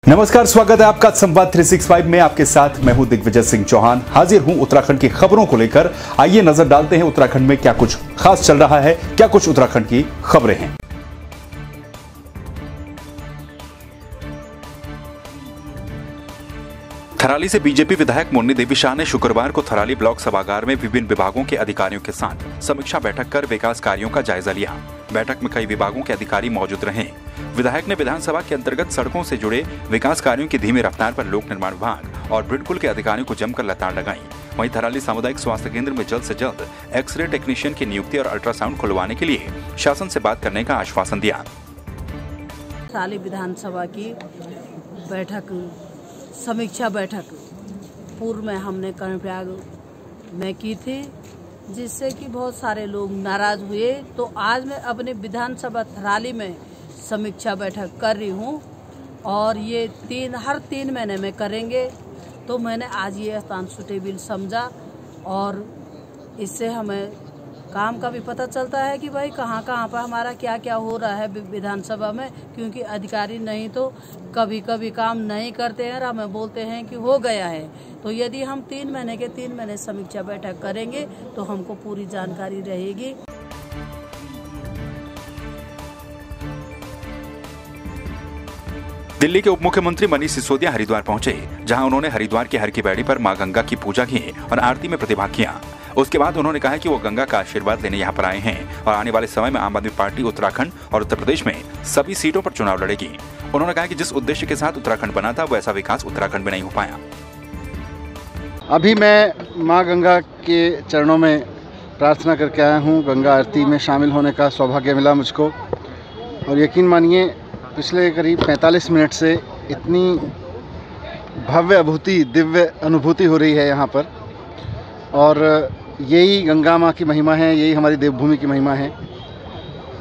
नमस्कार, स्वागत है आपका संवाद 365 में। आपके साथ मैं हूं दिग्विजय सिंह चौहान। हाजिर हूं उत्तराखंड की खबरों को लेकर। आइए नजर डालते हैं उत्तराखंड में क्या कुछ खास चल रहा है, क्या कुछ उत्तराखंड की खबरें हैं। थराली से बीजेपी विधायक मुन्नी देवी शाह ने शुक्रवार को थराली ब्लॉक सभागार में विभिन्न विभागों के अधिकारियों के साथ समीक्षा बैठक कर विकास कार्यों का जायजा लिया। बैठक में कई विभागों के अधिकारी मौजूद रहे। विधायक ने विधानसभा के अंतर्गत सड़कों से जुड़े विकास कार्यों की धीमी रफ्तार पर लोक निर्माण विभाग और ब्रिडकुल के अधिकारियों को जमकर लताड़ लगाई। वहीं थराली सामुदायिक स्वास्थ्य केंद्र में जल्द से जल्द एक्सरे टेक्नीशियन की नियुक्ति और अल्ट्रासाउंड खुलवाने के लिए शासन से बात करने का आश्वासन दिया। थराली विधानसभा की बैठक, समीक्षा बैठक पूर्व में हमने कर्णप्रयाग में की थी, जिससे कि बहुत सारे लोग नाराज हुए। तो आज मैं अपने विधानसभा थराली में समीक्षा बैठक कर रही हूँ और ये हर 3 महीने में करेंगे। तो मैंने आज ये स्थान सुटेबल समझा और इससे हमें काम का भी पता चलता है कि भाई कहाँ पर हमारा क्या क्या हो रहा है विधानसभा में, क्योंकि अधिकारी नहीं तो कभी कभी काम नहीं करते हैं और हमें बोलते हैं कि हो गया है। तो यदि हम 3 महीने समीक्षा बैठक करेंगे तो हमको पूरी जानकारी रहेगी। दिल्ली के उप मुख्यमंत्री मनीष सिसोदिया हरिद्वार पहुंचे, जहां उन्होंने हरिद्वार की हर की पैड़ी पर मां गंगा की पूजा की और आरती में प्रतिभाग किया। उसके बाद उन्होंने कहा कि वो गंगा का आशीर्वाद लेने यहाँ पर आए हैं और आने वाले समय में आम आदमी पार्टी उत्तराखंड और उत्तर प्रदेश में सभी सीटों पर चुनाव लड़ेगी। उन्होंने कहा कि जिस उद्देश्य के साथ उत्तराखंड बना था वैसा विकास उत्तराखंड में नहीं हो पाया। अभी मैं माँ गंगा के चरणों में प्रार्थना करके आया हूँ। गंगा आरती में शामिल होने का सौभाग्य मिला मुझको और यकीन मानिए पिछले करीब 45 मिनट से इतनी भव्य दिव्य अनुभूति हो रही है यहाँ पर। और यही गंगा माँ की महिमा है, यही हमारी देवभूमि की महिमा है।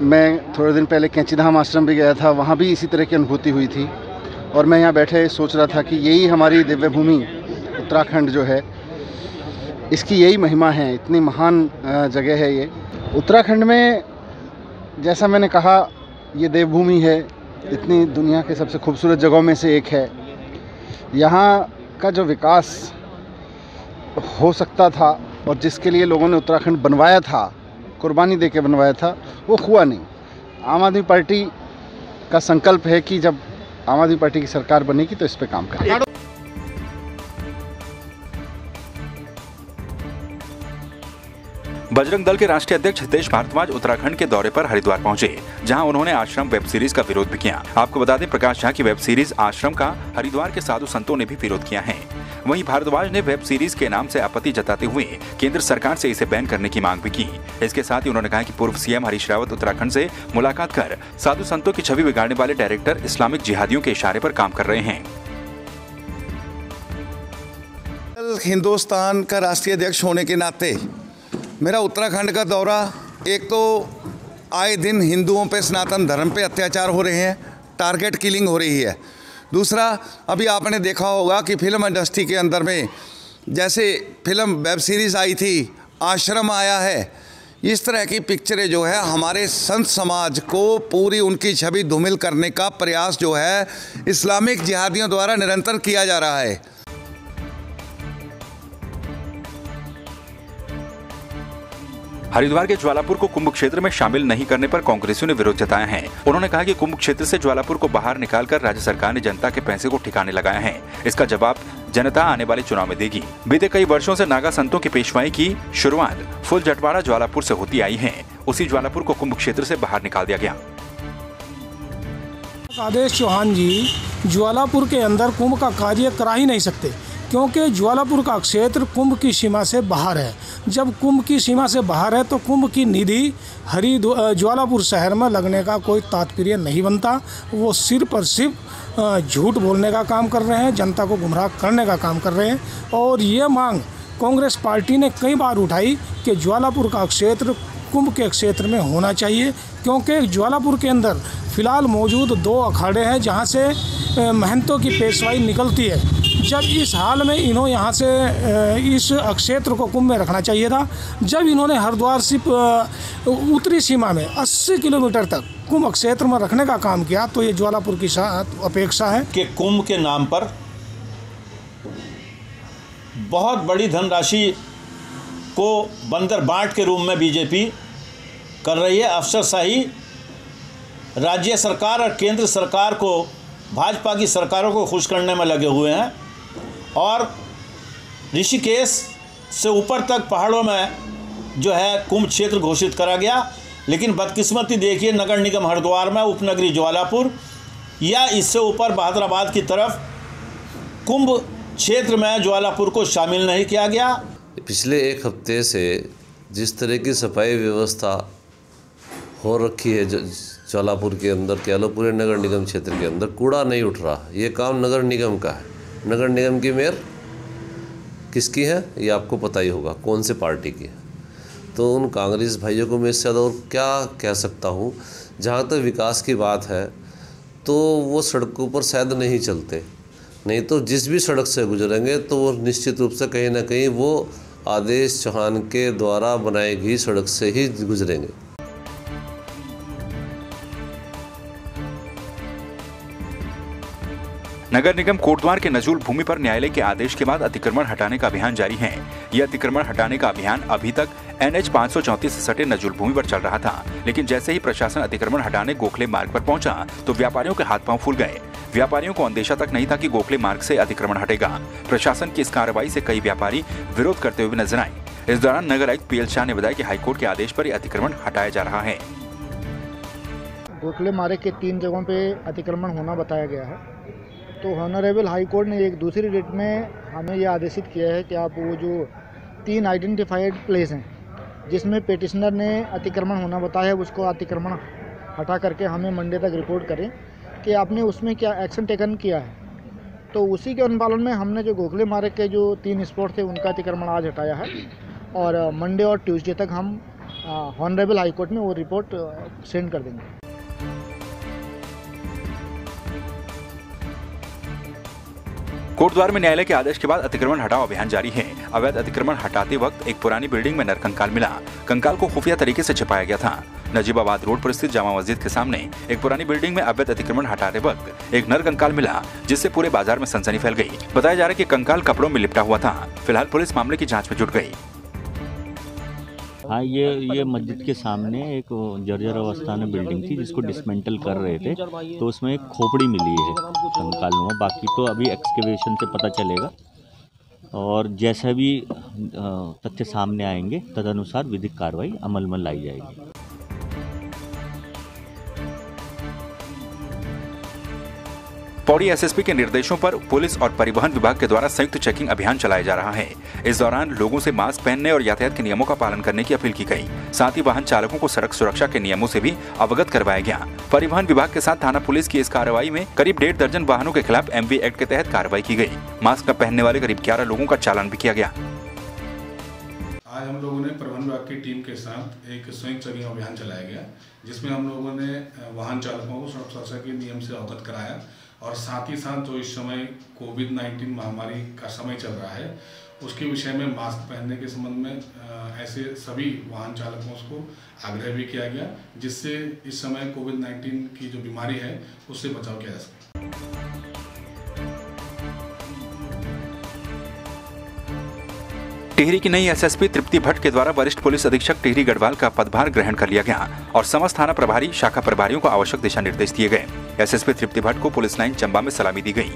मैं थोड़े दिन पहले कैंचीधाम आश्रम भी गया था, वहाँ भी इसी तरह की अनुभूति हुई थी। और मैं यहाँ बैठे सोच रहा था कि यही हमारी दिव्य भूमि उत्तराखंड जो है, इसकी यही महिमा है। इतनी महान जगह है ये उत्तराखंड में। जैसा मैंने कहा, ये देवभूमि है, इतनी दुनिया के सबसे खूबसूरत जगहों में से एक है। यहाँ का जो विकास हो सकता था और जिसके लिए लोगों ने उत्तराखंड बनवाया था, कुर्बानी देके बनवाया था, वो हुआ नहीं। आम आदमी पार्टी का संकल्प है कि जब आम आदमी पार्टी की सरकार बनेगी तो इस पे काम करेंगे। बजरंग दल के राष्ट्रीय अध्यक्ष हितेश भारद्वाज उत्तराखंड के दौरे पर हरिद्वार पहुंचे, जहां उन्होंने आश्रम वेब सीरीज का विरोध भी किया। आपको बता दें, प्रकाश झा की वेब सीरीज आश्रम का हरिद्वार के साधु संतों ने भी विरोध किया है। वहीं भारद्वाज ने वेब सीरीज के नाम से आपत्ति जताते हुए केंद्र सरकार से इसे बैन करने की मांग भी की। इसके साथ ही उन्होंने कहा कि पूर्व सीएम हरीश रावत उत्तराखंड से मुलाकात कर साधु संतों की छवि बिगाड़ने वाले डायरेक्टर इस्लामिक जिहादियों के इशारे पर काम कर रहे हैं। हिंदुस्तान का राष्ट्रीय अध्यक्ष होने के नाते मेरा उत्तराखंड का दौरा, एक तो आए दिन हिंदुओं पे, सनातन धर्म पे अत्याचार हो रहे हैं, टारगेट किलिंग हो रही है। दूसरा, अभी आपने देखा होगा कि फिल्म इंडस्ट्री के अंदर में जैसे फिल्म वेब सीरीज़ आई थी, आश्रम आया है, इस तरह की पिक्चरें जो है हमारे संत समाज को पूरी उनकी छवि धूमिल करने का प्रयास जो है इस्लामिक जिहादियों द्वारा निरंतर किया जा रहा है। हरिद्वार के ज्वालापुर को कुंभ क्षेत्र में शामिल नहीं करने पर कांग्रेसियों ने विरोध जताया है। उन्होंने कहा कि कुंभ क्षेत्र से ज्वालापुर को बाहर निकालकर राज्य सरकार ने जनता के पैसे को ठिकाने लगाया है। इसका जवाब जनता आने वाले चुनाव में देगी। बीते कई वर्षों से नागा संतों की पेशवाई की शुरुआत फुल जटवाड़ा ज्वालापुर से होती आई है। उसी ज्वालापुर को कुंभ क्षेत्र से बाहर निकाल दिया गया। आदेश चौहान जी ज्वालापुर के अंदर कुंभ का कार्य करा ही नहीं सकते, क्योंकि ज्वालापुर का क्षेत्र कुंभ की सीमा से बाहर है। जब कुंभ की सीमा से बाहर है तो कुंभ की निधि ज्वालापुर शहर में लगने का कोई तात्पर्य नहीं बनता। वो सिर्फ और सिर्फ झूठ बोलने का काम कर रहे हैं, जनता को गुमराह करने का काम कर रहे हैं। और ये मांग कांग्रेस पार्टी ने कई बार उठाई कि ज्वालापुर का क्षेत्र कुंभ के क्षेत्र में होना चाहिए, क्योंकि ज्वालापुर के अंदर फ़िलहाल मौजूद 2 अखाड़े हैं जहाँ से महंतों की पेशवाई निकलती है। जब इस हाल में इन्हों यहाँ से इस क्षेत्र को कुंभ में रखना चाहिए था। जब इन्होंने हरिद्वार से उत्तरी सीमा में 80 किलोमीटर तक कुंभ क्षेत्र में रखने का काम किया, तो ये ज्वालापुर की अपेक्षा है कि कुंभ के नाम पर बहुत बड़ी धनराशि को बंदर बांट के रूप में बीजेपी कर रही है। अफसरशाही राज्य सरकार और केंद्र सरकार को, भाजपा की सरकारों को खुश करने में लगे हुए हैं और ऋषिकेश से ऊपर तक पहाड़ों में जो है कुंभ क्षेत्र घोषित करा गया, लेकिन बदकिस्मती देखिए नगर निगम हरिद्वार में, उपनगरी ज्वालापुर या इससे ऊपर बहादुराबाद की तरफ कुंभ क्षेत्र में ज्वालापुर को शामिल नहीं किया गया। पिछले एक हफ्ते से जिस तरह की सफाई व्यवस्था हो रखी है ज्वालापुर के अंदर, कह लो पूरे नगर निगम क्षेत्र के अंदर, कूड़ा नहीं उठ रहा। ये काम नगर निगम का है। नगर निगम की मेयर किसकी है ये आपको पता ही होगा, कौन से पार्टी की है। तो उन कांग्रेस भाइयों को मैं इससे ज़्यादा और क्या कह सकता हूँ। जहाँ तक विकास की बात है तो वो सड़कों पर शायद नहीं चलते, नहीं तो जिस भी सड़क से गुजरेंगे तो वो निश्चित रूप से कहीं ना कहीं वो आदेश चौहान के द्वारा बनाई गई सड़क से ही गुजरेंगे। नगर निगम कोटद्वार के नजूल भूमि पर न्यायालय के आदेश के बाद अतिक्रमण हटाने का अभियान जारी है। यह अतिक्रमण हटाने का अभियान अभी तक NH 534 से सटे नजूल भूमि पर चल रहा था, लेकिन जैसे ही प्रशासन अतिक्रमण हटाने गोखले मार्ग पर पहुंचा तो व्यापारियों के हाथ पांव फूल गए। व्यापारियों को अंदेशा तक नहीं था कि गोखले मार्ग से अतिक्रमण हटेगा। प्रशासन की इस कार्रवाई से कई व्यापारी विरोध करते हुए नजर आए। इस दौरान नगर आयुक्त PL शाह ने बताया कि हाईकोर्ट के आदेश पर अतिक्रमण हटाया जा रहा है। गोखले मार्ग के 3 जगहों पे अतिक्रमण होना बताया गया है, तो ऑनरेबल हाई कोर्ट ने एक दूसरी रिट में हमें यह आदेशित किया है कि आप वो जो 3 आइडेंटिफाइड प्लेस हैं जिसमें पेटिशनर ने अतिक्रमण होना बताया है, उसको अतिक्रमण हटा करके हमें मंडे तक रिपोर्ट करें कि आपने उसमें क्या एक्शन टेकन किया है। तो उसी के अनुपालन में हमने जो गोखले मार्ग के जो 3 स्पॉट थे उनका अतिक्रमण आज हटाया है और मंडे और ट्यूसडे तक हम ऑनरेबल हाई कोर्ट में वो रिपोर्ट सेंड कर देंगे। कोटद्वार में न्यायालय के आदेश के बाद अतिक्रमण हटाओ अभियान जारी है। अवैध अतिक्रमण हटाते वक्त एक पुरानी बिल्डिंग में नरकंकाल मिला। कंकाल को खुफिया तरीके से छिपाया गया था। नजीबाबाद रोड पर स्थित जामा मस्जिद के सामने एक पुरानी बिल्डिंग में अवैध अतिक्रमण हटाते वक्त एक नरकंकाल मिला, जिससे पूरे बाजार में सनसनी फैल गई। बताया जा रहा है कि कंकाल कपड़ों में लिपटा हुआ था। फिलहाल पुलिस मामले की जाँच में जुट गई। हाँ, ये मस्जिद के सामने एक जर्जर अवस्था में बिल्डिंग थी जिसको डिसमेंटल कर रहे थे, तो उसमें एक खोपड़ी मिली है कंकाल। बाकी तो अभी एक्सकेवेशन से पता चलेगा और जैसा भी तथ्य सामने आएंगे तदनुसार विधिक कार्रवाई अमल में लाई जाएगी। पौड़ी SSP के निर्देशों पर पुलिस और परिवहन विभाग के द्वारा संयुक्त चेकिंग अभियान चलाया जा रहा है। इस दौरान लोगों से मास्क पहनने और यातायात के नियमों का पालन करने की अपील की गई। साथ ही वाहन चालकों को सड़क सुरक्षा के नियमों से भी अवगत करवाया गया। परिवहन विभाग के साथ थाना पुलिस की इस कार्रवाई में करीब 1.5 दर्जन वाहनों के खिलाफ MV एक्ट के तहत कार्रवाई की गई। मास्क न पहनने वाले करीब 11 लोगों का चालान भी किया गया। आज हम लोगों ने परिवहन विभाग की टीम के साथ एक संयुक्त चेकिंग अभियान चलाया गया, जिसमें हम लोगों ने वाहन चालकों को सड़क सुरक्षा के नियम से अवगत कराया और साथ ही साथ जो इस समय कोविड-19 महामारी का समय चल रहा है उसके विषय में मास्क पहनने के संबंध में ऐसे सभी वाहन चालकों को आग्रह भी किया गया, जिससे इस समय कोविड-19 की जो बीमारी है उससे बचाव किया जा सके। टिहरी की नई SSP तृप्ति भट्ट के द्वारा वरिष्ठ पुलिस अधीक्षक टिहरी गढ़वाल का पदभार ग्रहण कर लिया गया और समस्त थाना प्रभारी शाखा प्रभारियों को आवश्यक दिशा निर्देश दिए गए। SSP तृप्ति भट्ट को पुलिस लाइन चंबा में सलामी दी गई।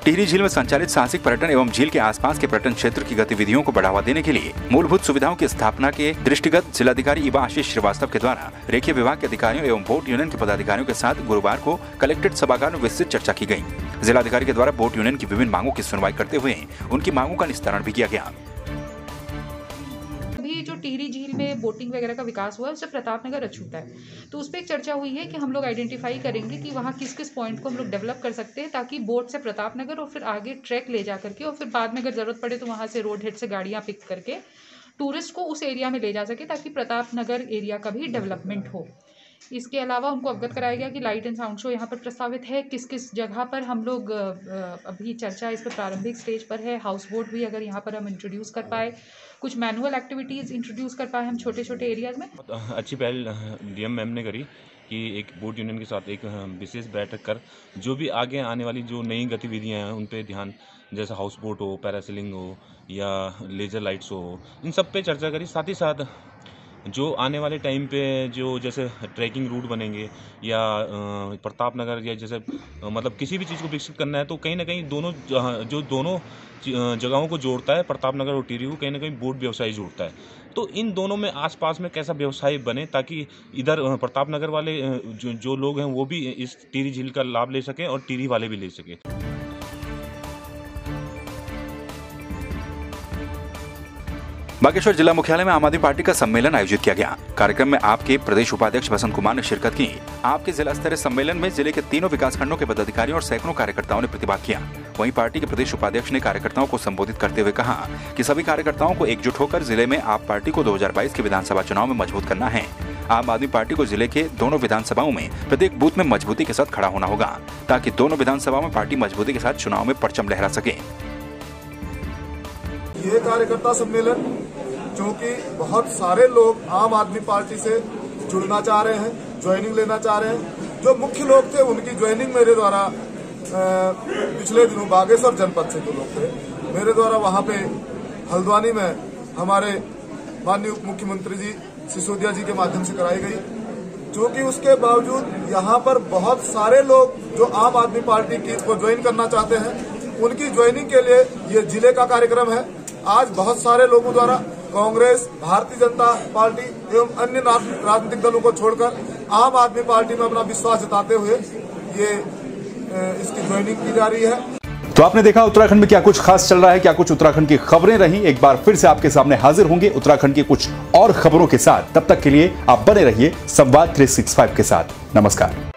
टिहरी झील में संचालित साहसिक पर्यटन एवं झील के आसपास के पर्यटन क्षेत्र की गतिविधियों को बढ़ावा देने के लिए मूलभूत सुविधाओं की स्थापना के दृष्टिगत जिलाधिकारी इबा आशीष श्रीवास्तव के द्वारा रेखीय विभाग के अधिकारियों एवं बोट यूनियन के पदाधिकारियों के साथ गुरुवार को कलेक्ट्रेट सभागार में विस्तृत चर्चा की गई। जिलाधिकारी के द्वारा बोट यूनियन की विभिन्न मांगों की सुनवाई करते हुए उनकी मांगों का निस्तारण भी किया गया। जो टिहरी झील में बोटिंग वगैरह का विकास हुआ है उससे प्रतापनगर अछूता है, तो उस पर एक चर्चा हुई है कि हम लोग आइडेंटिफाई करेंगे कि वहाँ किस किस पॉइंट को हम लोग डेवलप कर सकते हैं ताकि बोट से प्रतापनगर और फिर आगे ट्रैक ले जा करके और फिर बाद में अगर ज़रूरत पड़े तो वहाँ से रोड हेड से गाड़ियाँ पिक करके टूरिस्ट को उस एरिया में ले जा सके ताकि प्रतापनगर एरिया का भी डेवलपमेंट हो। इसके अलावा उनको अवगत कराया गया कि लाइट एंड साउंड शो यहाँ पर प्रस्तावित है, किस किस जगह पर हम लोग अभी चर्चा इस पर प्रारंभिक स्टेज पर है। हाउस बोट भी अगर यहाँ पर हम इंट्रोड्यूस कर पाए, कुछ मैनुअल एक्टिविटीज़ इंट्रोड्यूस कर पाए हम छोटे छोटे एरियाज में। अच्छी पहल डीएम मैम ने करी कि एक बोट यूनियन के साथ एक विशेष बैठक कर जो भी आगे आने वाली जो नई गतिविधियां हैं उन पे ध्यान, जैसे हाउस बोट हो, पैरासेलिंग हो या लेजर लाइट्स हो, इन सब पे चर्चा करी। साथ ही साथ जो आने वाले टाइम पे जो जैसे ट्रैकिंग रूट बनेंगे या प्रताप नगर या जैसे मतलब किसी भी चीज़ को विकसित करना है तो कहीं ना कहीं दोनों जगहों को जोड़ता है, प्रताप नगर और टिहरी को कहीं ना कहीं बोट व्यवसाय जोड़ता है। तो इन दोनों में आसपास में कैसा व्यवसाय बने ताकि इधर प्रताप नगर वाले जो लोग हैं वो भी इस टिहरी झील का लाभ ले सकें और टिहरी वाले भी ले सकें। बागेश्वर जिला मुख्यालय में आम आदमी पार्टी का सम्मेलन आयोजित किया गया। कार्यक्रम में आपके प्रदेश उपाध्यक्ष बसंत कुमार ने शिरकत की। आपके जिला स्तरीय सम्मेलन में जिले के तीनों विकासखंडों के पदाधिकारियों और सैकड़ों कार्यकर्ताओं ने प्रतिभाग किया। वहीं पार्टी के प्रदेश उपाध्यक्ष ने कार्यकर्ताओं को संबोधित करते हुए कहा कि सभी कार्यकर्ताओं को एकजुट होकर जिले में आप पार्टी को 2022 के विधानसभा चुनाव में मजबूत करना है। आम आदमी पार्टी को जिले के दोनों विधानसभाओं में प्रत्येक बूथ में मजबूती के साथ खड़ा होना होगा ताकि दोनों विधानसभाओं में पार्टी मजबूती के साथ चुनाव में परचम लहरा सके। ये कार्यकर्ता सम्मेलन जो कि बहुत सारे लोग आम आदमी पार्टी से जुड़ना चाह रहे हैं, ज्वाइनिंग लेना चाह रहे हैं। जो मुख्य लोग थे उनकी ज्वाइनिंग मेरे द्वारा पिछले दिनों बागेश्वर जनपद से जो लोग थे मेरे द्वारा वहां पे हल्द्वानी में हमारे माननीय उप मुख्यमंत्री जी सिसोदिया जी के माध्यम से कराई गई, जो कि उसके बावजूद यहाँ पर बहुत सारे लोग जो आम आदमी पार्टी की को ज्वाइन करना चाहते हैं उनकी ज्वाइनिंग के लिए ये जिले का कार्यक्रम है। आज बहुत सारे लोगों द्वारा कांग्रेस, भारतीय जनता पार्टी एवं अन्य राजनीतिक दलों को छोड़कर आम आदमी पार्टी में अपना विश्वास जताते हुए ये इसकी ज्वाइनिंग की जा रही है। तो आपने देखा उत्तराखंड में क्या कुछ खास चल रहा है, क्या कुछ उत्तराखंड की खबरें रही। एक बार फिर से आपके सामने हाजिर होंगे उत्तराखंड की कुछ और खबरों के साथ। तब तक के लिए आप बने रहिए संवाद 365 के साथ। नमस्कार।